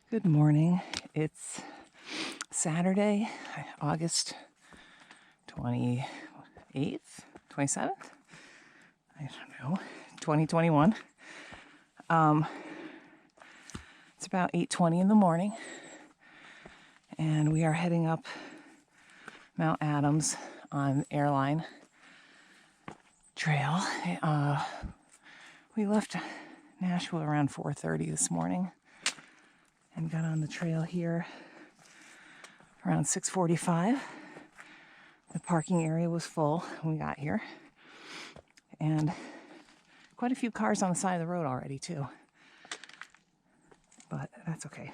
Good morning. It's Saturday, August 28th, 27th? I don't know, 2021. It's about 8:20 in the morning, and we are heading up Mount Adams on Airline Trail. We left Nashville around 4:30 this morning and got on the trail here around 6:45. The parking area was full when we got here, and quite a few cars on the side of the road already too, but that's okay.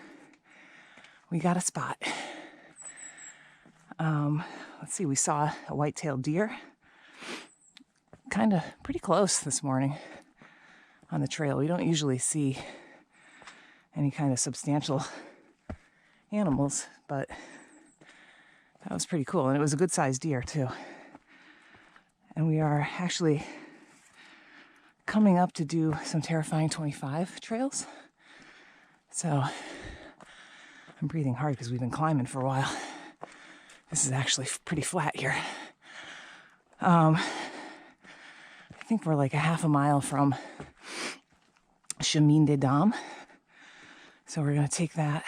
We got a spot. Let's see, we saw a white-tailed deer kind of pretty close this morning on the trail. We don't usually see any kind of substantial animals, but that was pretty cool. And it was a good-sized deer too. And we are actually coming up to do some terrifying 25 trails. So I'm breathing hard because we've been climbing for a while. This is actually pretty flat here. I think we're like a half a mile from Chemin. So we're going to take that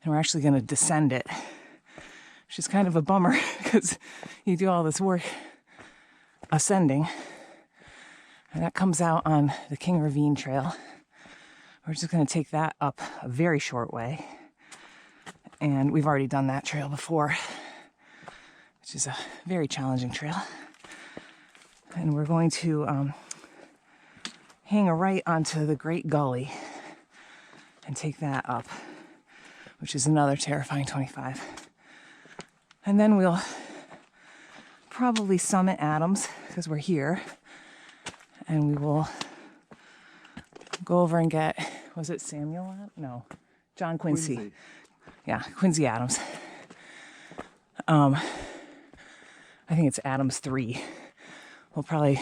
and we're actually going to descend it, which is kind of a bummer because you do all this work ascending. And that comes out on the King Ravine Trail. We're just going to take that up a very short way. And we've already done that trail before, which is a very challenging trail. And we're going to hang a right onto the Great Gully and take that up, which is another terrifying 25. And then we'll probably summit Adams because we're here, and we will go over and get, was it Samuel? No, John Quincy. Yeah, Quincy Adams. I think it's Adams 3. We'll probably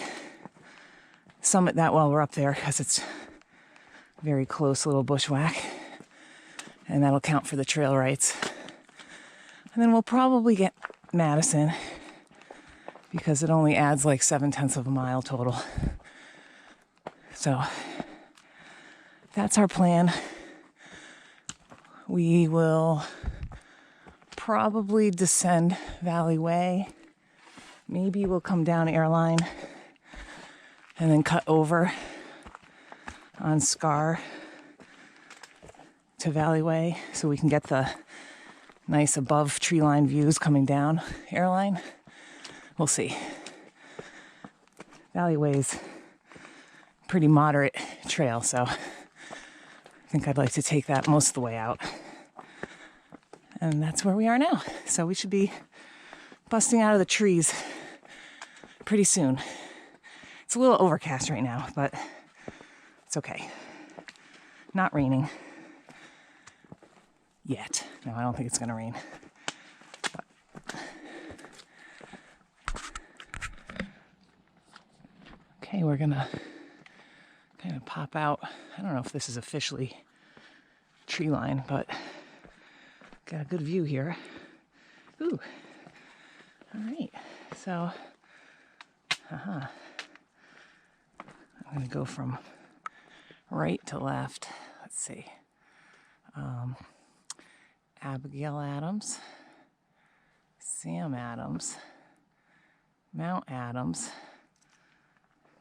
summit that while we're up there because it's a very close little bushwhack, and that'll count for the trail rights. And then we'll probably get Madison because it only adds like 0.7 of a mile total. So that's our plan. We will probably descend Valley Way. Maybe we'll come down Airline and then cut over on Scar to Valley Way so we can get the nice above tree line views coming down Airline. We'll see. Valley Way's pretty moderate trail, so I think I'd like to take that most of the way out. And that's where we are now. So we should be busting out of the trees pretty soon. It's a little overcast right now, but it's okay. Not raining yet. No, I don't think it's going to rain. But okay, we're going to kind of pop out. I don't know if this is officially tree line, but got a good view here. Ooh. All right. So, I'm going to go from right to left. Let's see. Abigail Adams, Sam Adams, Mount Adams.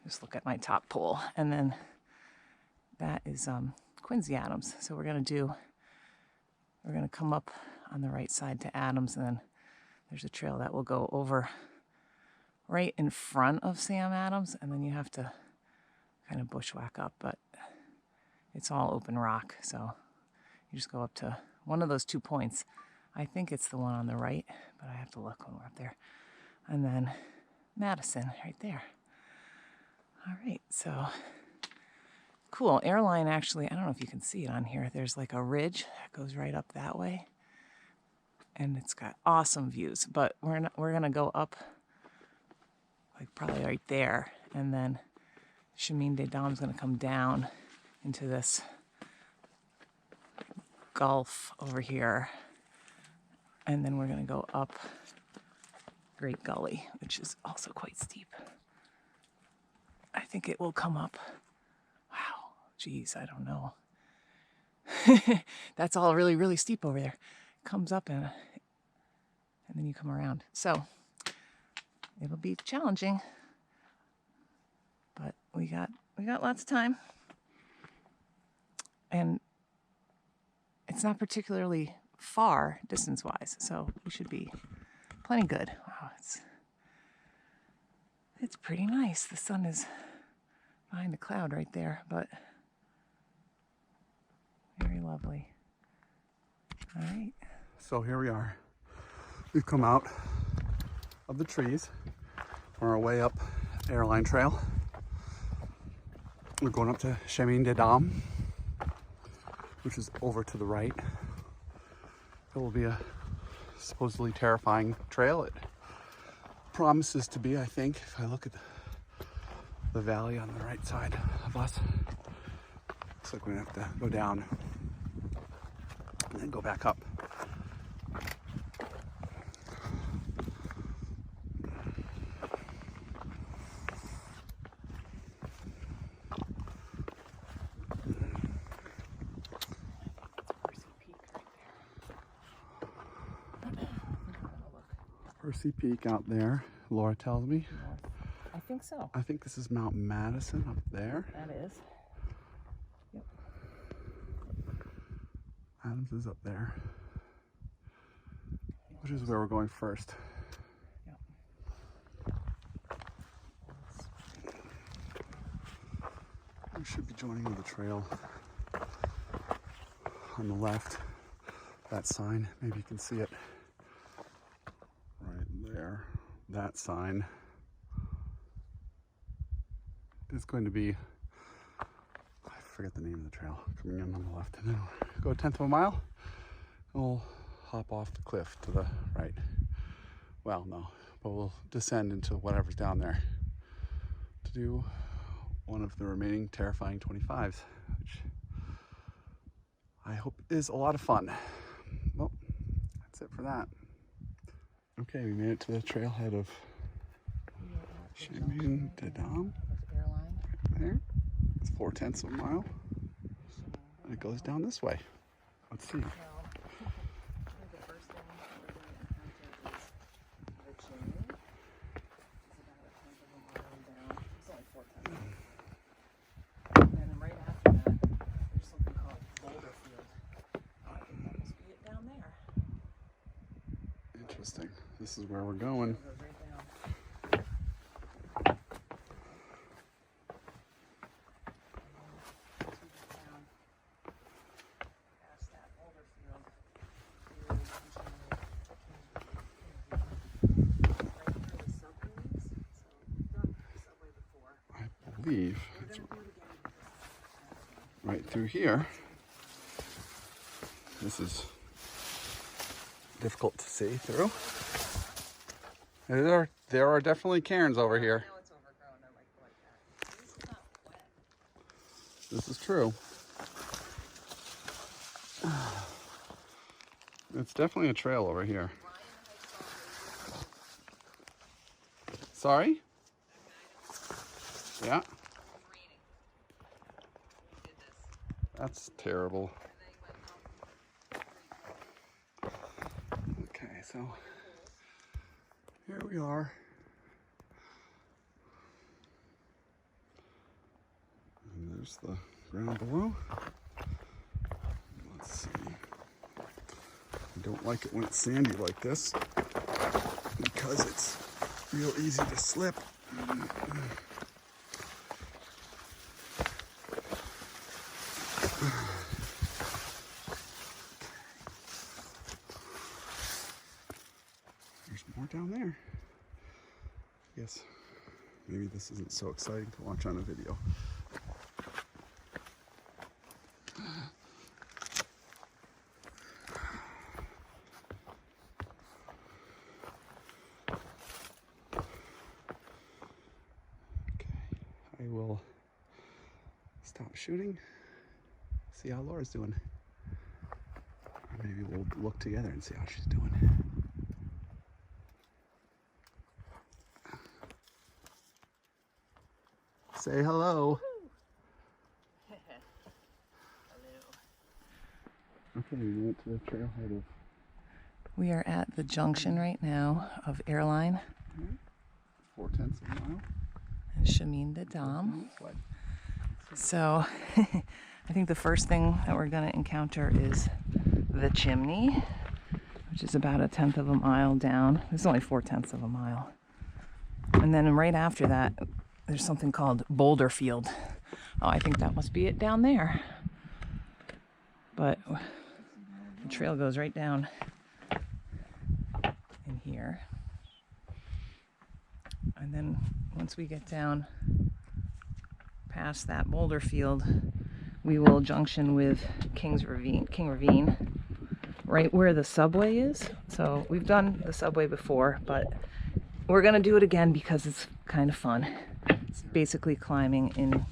Just look at my top pole. And then that is Quincy Adams. So we're going to come up on the right side to Adams, and then there's a trail that will go over right in front of Sam Adams, and then you have to kind of bushwhack up, but it's all open rock, so you just go up to one of those 2 points. I think it's the one on the right, but I have to look when we're up there. And then Madison right there. All right, so cool. Airline, actually, I don't know if you can see it on here. There's like a ridge that goes right up that way, and it's got awesome views. But we're gonna go up, like probably right there, and then Chemin is gonna come down into this Gulf over here. And then we're going to go up Great Gully, which is also quite steep. I think it will come up. Wow, geez, I don't know. That's all really, really steep over there. Comes up and then you come around. So it'll be challenging, but we got lots of time. And it's not particularly far distance-wise, so we should be plenty good. Wow, it's pretty nice. The sun is behind the cloud right there, but very lovely. All right. So here we are. We've come out of the trees on our way up Airline Trail. We're going up to Chemin, which is over to the right. It will be a supposedly terrifying trail. It promises to be, I think, if I look at the valley on the right side of us. Looks like we're gonna have to go down and then go back up. Percy Peak out there, Laura tells me. I think so. I think this is Mount Madison up there. That is. Yep. Adams is up there, which is where we're going first. Yep. We should be joining the trail on the left. That sign, maybe you can see it right there. That sign is going to be, I forget the name of the trail, coming in on the left. And then we'll go a 1/10 of a mile and we'll hop off the cliff to the right. Well, no, but we'll descend into whatever's down there to do one of the remaining terrifying 25s, which I hope is a lot of fun. Well, that's it for that. Okay, we made it to the trailhead of Chemin Airline. right there. It's 4/10 of a mile. And it goes down this way. Let's see. The first thing we're going to encounter is the Chemin. It's about a 1/10 of a mile down. It's only 4/10. And then right after that, there's something called boulder field. I think that must be it down there. Interesting. This is where we're going. It goes right down. Past that boulder field. Right where the subway is. So we've done the subway before. I believe We're it's going to do it again. right through here. This is difficult to see through. There are definitely cairns over here. Now it's overgrown. I like that. This is not wet. This is true. It's definitely a trail over here. Sorry? Yeah? That's terrible. Okay, so here we are. And there's the ground below. Let's see. I don't like it when it's sandy like this because it's real easy to slip. There's more down there. Yes, maybe this isn't so exciting to watch on a video. I will stop shooting, see how Laura's doing. Maybe we'll look together and see how she's doing. Say hello. Okay, we went to the trailhead of... We are at the junction right now of Airline 4/10 of a mile. and Chemin de Dam. So I think the first thing that we're going to encounter is the chimney, which is about 1/10 of a mile down. It's only 4/10 of a mile. And then right after that, there's something called Boulder Field. Oh, I think that must be it down there. But the trail goes right down in here. And then once we get down past that boulder field, we will junction with King Ravine, right where the subway is. So we've done the subway before, but we're gonna do it again because it's kind of fun. It's basically climbing in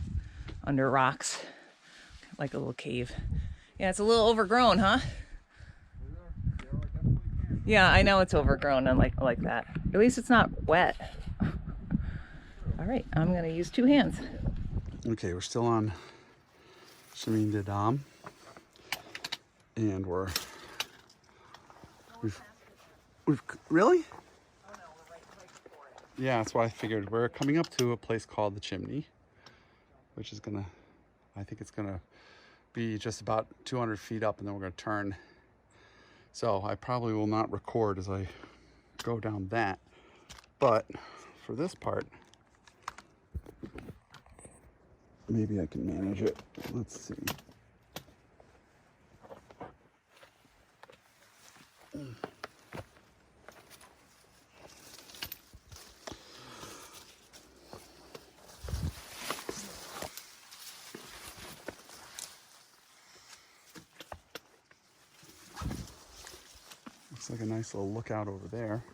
under rocks, like a little cave. Yeah, it's a little overgrown, huh? Yeah, I know it's overgrown and like that. At least it's not wet. All right, I'm gonna use 2 hands. Okay, we're still on Chemin de Dam, and we've really? Oh no, we're right before it. Yeah, that's why I figured. We're coming up to a place called the Chimney, which is I think it's gonna be just about 200 feet up, and then we're gonna turn. So I probably will not record as I go down that, but for this part, maybe I can manage it. Let's see. Looks like a nice little lookout over there.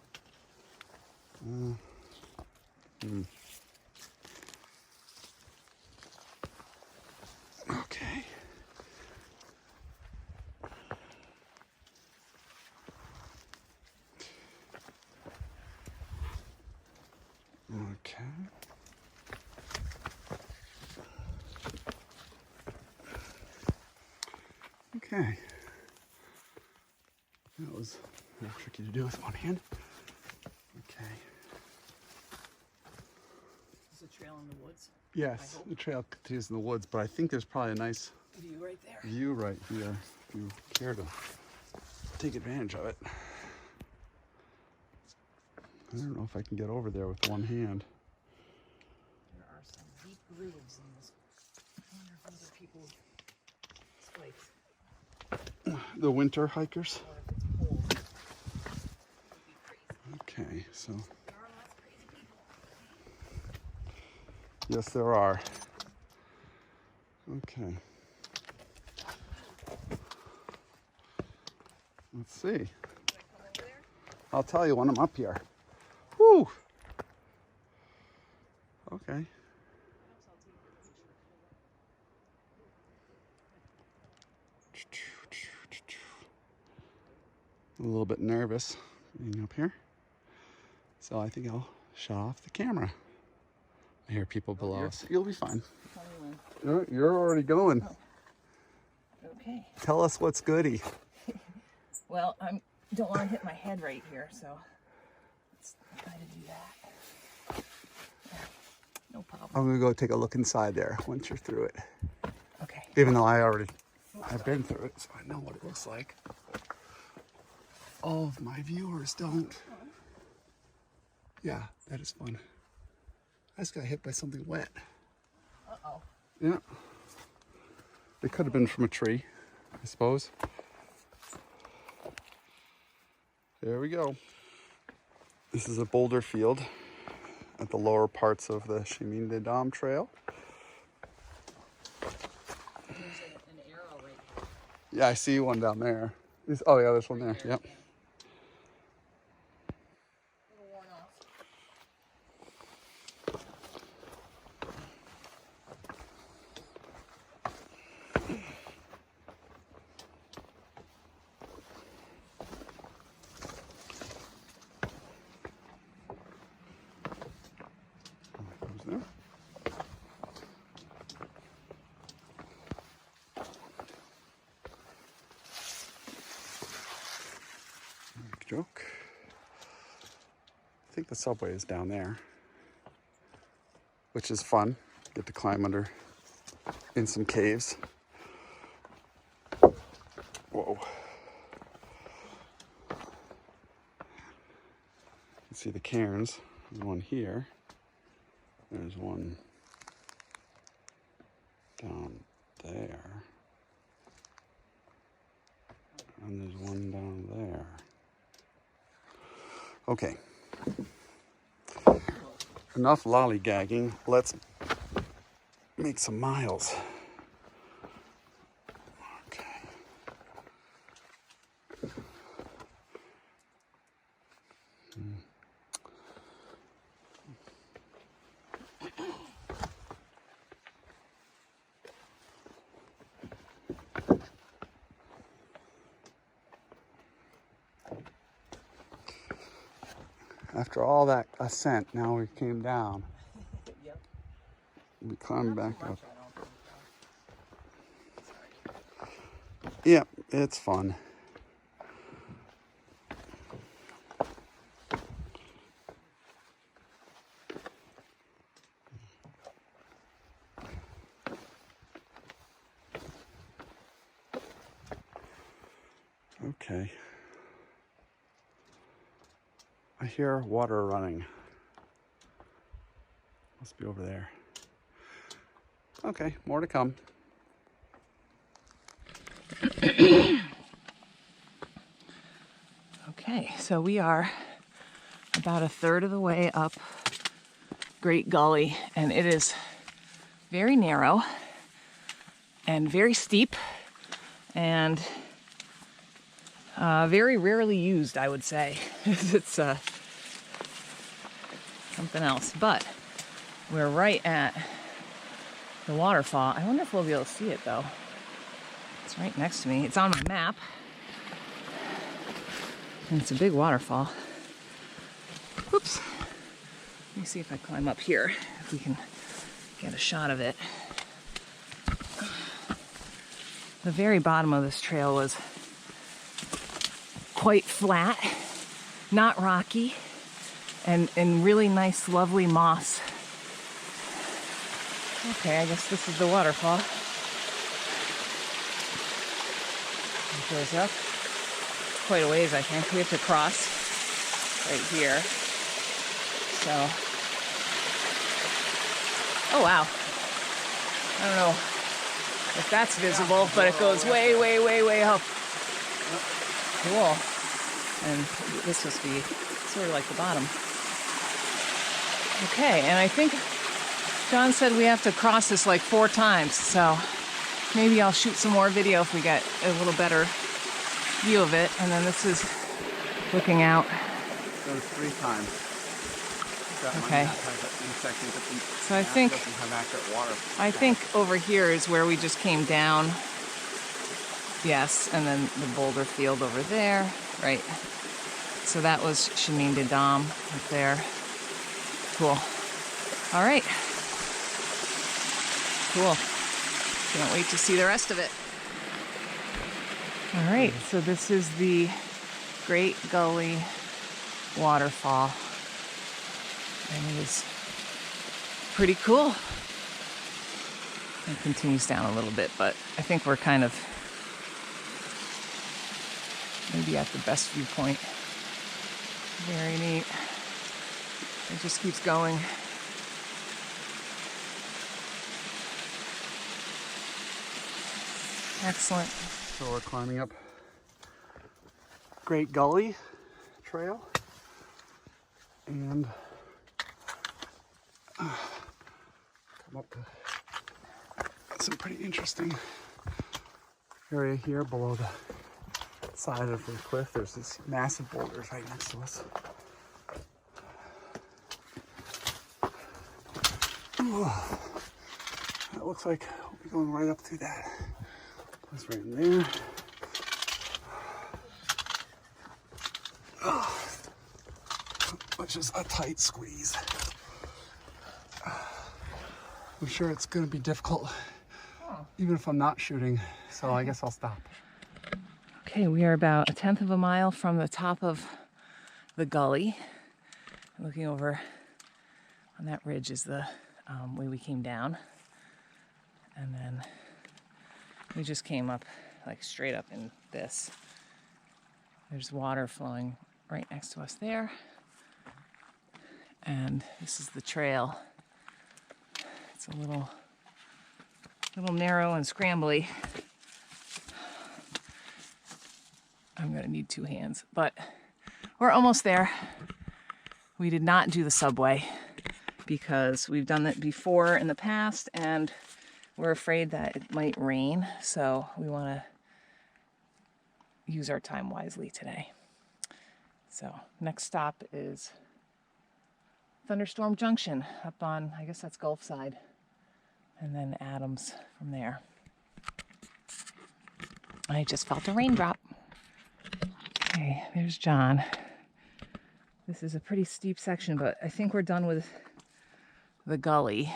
Okay. Okay. Okay. That was a little tricky to do with one hand. Okay. Is the trail in the woods? Yes, the trail continues in the woods, but I think there's probably a nice View right there. view right here if you care to take advantage of it. I don't know if I can get over there with one hand. There are some deep grooves in this. I wonder if other people spikes. The winter hikers. Or if it's cold. It'd be crazy. Okay, so There are lots of crazy people. yes, there are. Okay. Let's see. Should I come over there? I'll tell you when I'm up here. Whew. Okay. Perhaps I'll take a picture. A little bit nervous being up here. So I think I'll shut off the camera. I hear people below us. You'll be fine. Tell me when. You're already going. Oh. Okay. Tell us what's goody. Well, I don't want to hit my head right here, so let's try to do that. Yeah, no problem. I'm gonna go take a look inside there once you're through it. Okay. Even though I've been through it, so I know what it looks like. All of my viewers don't. Yeah, that is fun. I just got hit by something wet. Uh-oh. Yeah. It could have been from a tree, I suppose. There we go. This is a boulder field at the lower parts of the Chemin de Dam trail. There's an arrow right here. Yeah, I see one down there. Oh yeah, there's one there. Yep. Yeah. A little worn off. joke. I think the subway is down there, which is fun. Get to climb under in some caves. Whoa. You can see the cairns. There's one here. There's one down there. And there's one down there. Okay. Enough lollygagging. Let's make some miles. Okay. After all that ascent, now we came down. Yep. We climbed back up. Yep, it's fun. Okay. I hear water running. Must be over there. Okay, more to come. Okay, so we are about a third of the way up Great Gully, and it is very narrow and very steep and very rarely used, I would say. It's something else, but we're right at the waterfall. I wonder if we'll be able to see it though. It's right next to me. It's on my map. And it's a big waterfall. Whoops. Let me see if I climb up here, if we can get a shot of it. The very bottom of this trail was quite flat, not rocky, and really nice, lovely moss. Okay, I guess this is the waterfall. It goes up quite a ways, I think. We have to cross right here. So, oh wow. I don't know if that's visible, but it goes way, way, way, way up. Cool. And this must be sort of like the bottom. Okay, and I think John said we have to cross this like 4 times, so maybe I'll shoot some more video if we get a little better view of it. And then this is looking out. Those 3 times. Okay. So I think over here is where we just came down. Yes, and then the boulder field over there, right? So that was Chemin up there. Cool. All right. Cool. Can't wait to see the rest of it. All right, so this is the Great Gully waterfall. And it is pretty cool. It continues down a little bit, but I think we're kind of maybe at the best viewpoint. Very neat. It just keeps going. Excellent. So we're climbing up Great Gully Trail, and come up to some pretty interesting area here below the side of the cliff. There's these massive boulders right next to us. Oh, that looks like we'll be going right up through that. That's right in there. Oh, which is a tight squeeze. I'm sure it's going to be difficult, even if I'm not shooting, so I guess I'll stop. Okay, we are about 1/10 of a mile from the top of the Gully. Looking over on that ridge is the way we came down. And then we just came up like straight up in this. There's water flowing right next to us there. And this is the trail. It's a little narrow and scrambly. I'm gonna need two hands, but we're almost there. We did not do the subway because we've done that before in the past and we're afraid that it might rain, so we want to use our time wisely today. So next stop is Thunderstorm Junction up on, I guess that's Gulf side, and then Adams from there. I just felt a raindrop. Okay, there's John. This is a pretty steep section, but I think we're done with the Gully.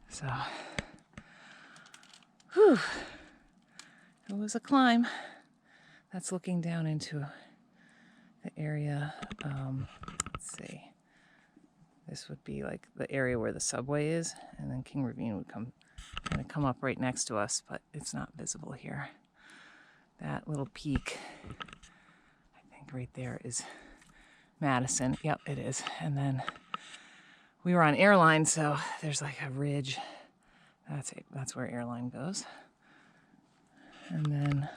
So, whew, it was a climb. That's looking down into the area, let's see. This would be like the area where the subway is, and then King Ravine would come up right next to us, but it's not visible here. That little peak, I think right there is Madison. Yep, it is. And then we were on Airline, so there's like a ridge. That's where Airline goes. And then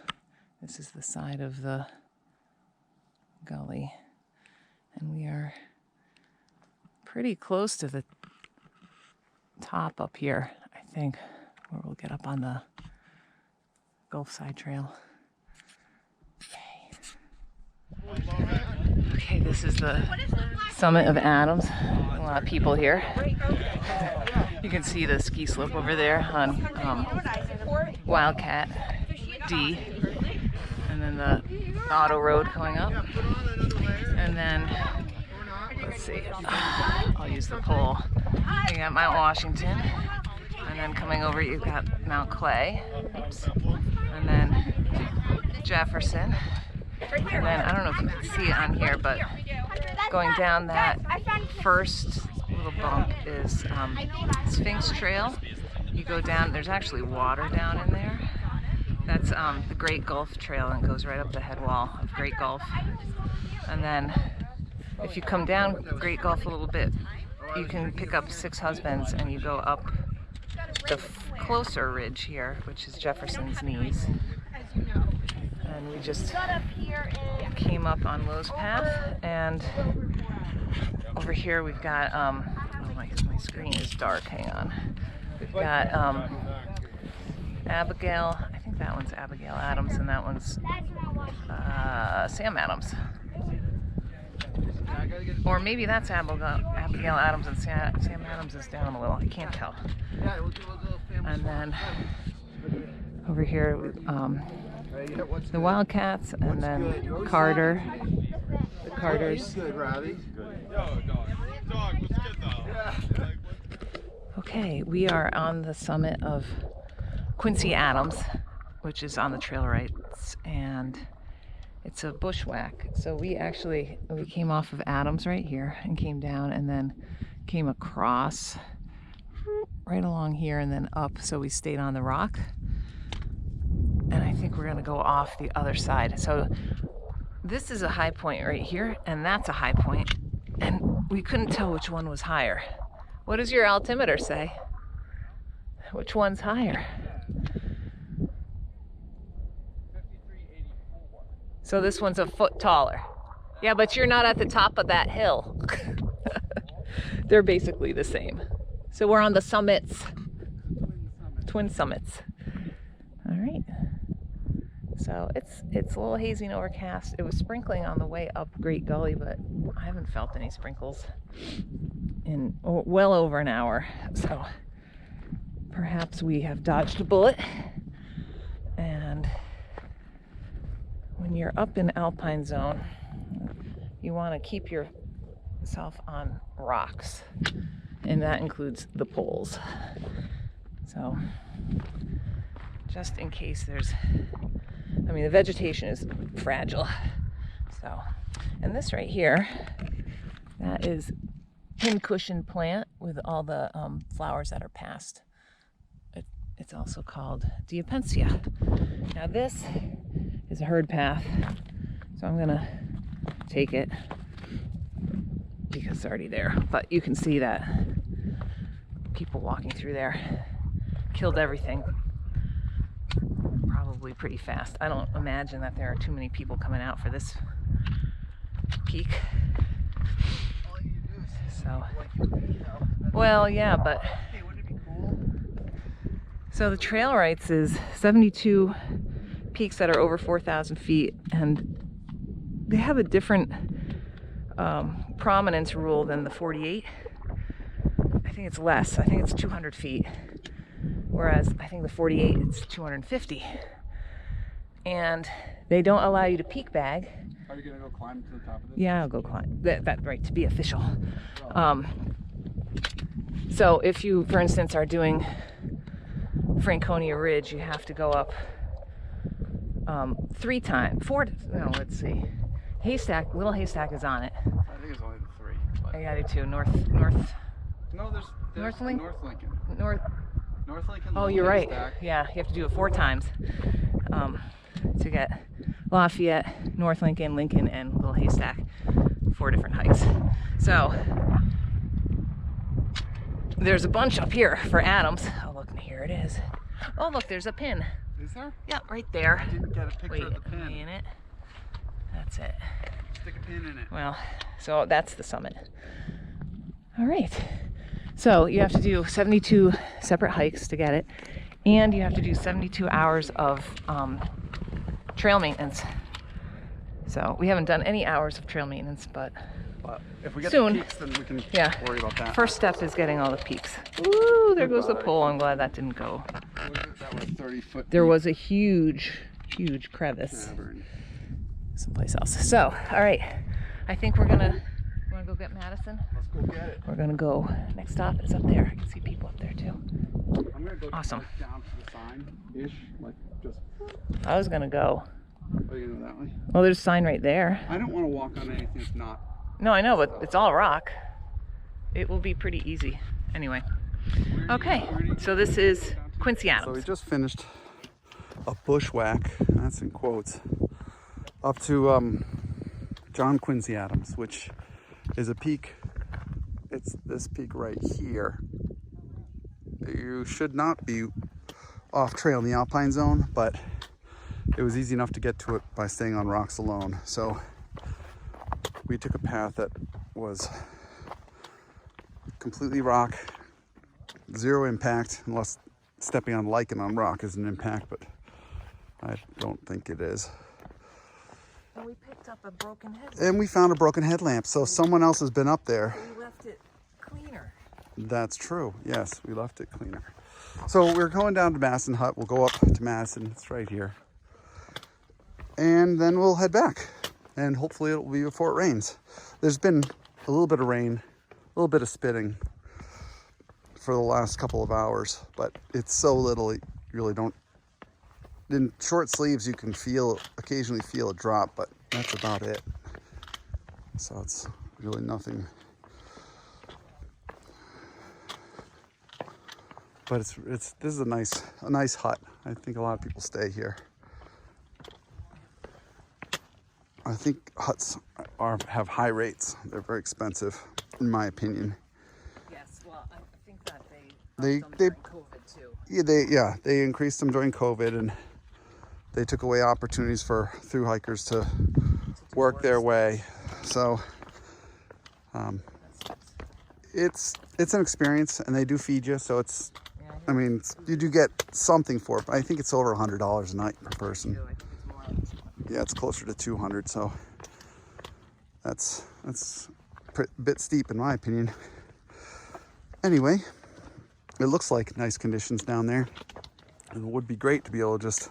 this is the side of the Gully. And we are pretty close to the top up here, I think, where we'll get up on the Gulf Side Trail. Okay, this is the summit of Adams. A lot of people here. You can see the ski slope over there on Wildcat D. And then the auto road going up. And then, let's see, I'll use the pole. You got Mount Washington. And then coming over, you've got Mount Clay. Oops. And then Jefferson. And then, I don't know if you can see it on here, but going down that first little bump is Sphinx Trail. You go down, there's actually water down in there. That's the Great Gulf Trail, and goes right up the head wall of Great Gulf. And then if you come down Great Gulf a little bit, you can pick up Six Husbands and you go up the closer ridge here, which is Jefferson's Knees. And we just came up on Lowe's Path, and over here we've got, oh my screen is dark, hang on. We've got Abigail, I think that one's Abigail Adams, and that one's Sam Adams. Or maybe that's Abigail Adams and Sam Adams is down a little, I can't tell. And then over here, the Wildcats, and then Carter, the Carters. Okay, we are on the summit of Quincy Adams, which is on the trail right, and it's a bushwhack. So we came off of Adams right here and came down, and then came across right along here and then up, so we stayed on the rock. And I think we're gonna go off the other side. So this is a high point right here, and that's a high point, and we couldn't tell which one was higher. What does your altimeter say? Which one's higher? 5384. So this one's a foot taller. Yeah, but you're not at the top of that hill. They're basically the same. So we're on the summits. Twin summits. All right. So it's a little hazy and overcast. It was sprinkling on the way up Great Gully, but I haven't felt any sprinkles in well over an hour. So perhaps we have dodged a bullet. And when you're up in Alpine Zone, you want to keep yourself on rocks, and that includes the poles. So just in case the vegetation is fragile, So, and this right here, that is pincushion plant with all the flowers that are past. It's also called Diapensia. Now this is a herd path, so I'm gonna take it because it's already there. But you can see that people walking through there killed everything probably pretty fast. I don't imagine that there are too many people coming out for this peak. So, well, yeah, but so the trail rights is 72 peaks that are over 4,000 feet, and they have a different prominence rule than the 48. I think it's less. I think it's 200 feet, whereas I think the 48 it's 250. And they don't allow you to peak bag. Are you gonna go climb to the top of this? Yeah, I'll go climb. That right, to be official. So if you, for instance, are doing Franconia Ridge, you have to go up 3 times. 4. No, let's see. Haystack, Little Haystack is on it. I think it's only the 3. But... I got it too. North. No, there's North Lincoln. North Lincoln. Oh, you're right. Yeah, you have to do it 4 times to get Lafayette, North Lincoln, Lincoln, and Little Haystack. 4 different hikes. So there's a bunch up here for Adams. Oh, look, here it is. Oh, look, there's a pin. Is there? Yeah, right there. I didn't get a picture of the pin. In it. That's it. Stick a pin in it. Well, so that's the summit. All right. So you have to do 72 separate hikes to get it, and you have to do 72 hours of trail maintenance. So we haven't done any hours of trail maintenance, but if we get soon. the peaks, then we can worry about that. First step is getting all the peaks. Ooh, there goes the pole. I'm glad that didn't go. That was 30 foot. There was a huge crevice someplace else. So, all right. I think we're gonna go get Madison. Let's go get it. We're gonna go. Next stop is up there. I can see people up there too. I'm gonna go awesome. Down to the sign-ish, like just. I was gonna go. Are you gonna go that way? Well, there's a sign right there. I don't want to walk on anything that's not. No, I know, but it's all rock. It will be pretty easy. Anyway. Okay. So this is Quincy Adams. So we just finished a bushwhack. That's in quotes. Up to John Quincy Adams, which is a peak. It's this peak right here. You should not be off trail in the alpine zone, but it was easy enough to get to it by staying on rocks alone. So we took a path that was completely rock, 0 impact, unless stepping on lichen on rock is an impact, but I don't think it is. And we picked up a broken headlamp. And we found a broken headlamp, so someone else has been up there. We left it cleaner. That's true. Yes, we left it cleaner. So we're going down to Madison Hut. We'll go up to Madison. It's right here. And then we'll head back. And hopefully it'll be before it rains. There's been a little bit of rain, a little bit of spitting for the last couple of hours, but it's so little you really don't. In short sleeves you can occasionally feel a drop, but that's about it. So it's really nothing. But this is a nice hut. I think a lot of people stay here. I think huts have high rates. They're very expensive, in my opinion. Yes, well, I think that they during COVID too. They increased them during COVID, and they took away opportunities for thru hikers to work their way. So it's an experience, and they do feed you. So you do get something for it. But I think it's over $100 a night per person. Yeah, it's closer to 200, so that's a bit steep in my opinion. Anyway, it looks like nice conditions down there, and it would be great to be able to just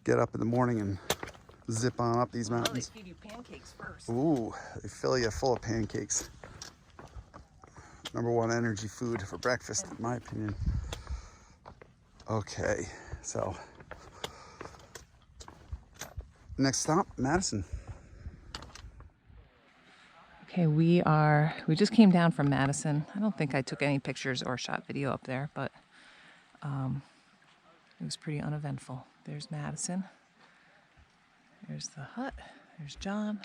get up in the morning and zip on up these mountains. They feed you pancakes first. Ooh, they fill you full of pancakes. #1 energy food for breakfast, in my opinion. Okay, so next stop, Madison. Okay, we just came down from Madison. I don't think I took any pictures or shot video up there, but it was pretty uneventful. There's Madison. There's the hut. There's John.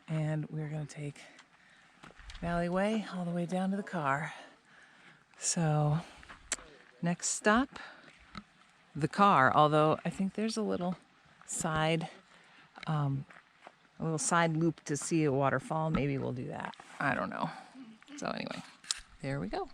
And we're going to take Valley Way all the way down to the car. So, next stop, the car. Although I think there's a little side loop to see a waterfall. Maybe we'll do that. I don't know. So anyway, there we go.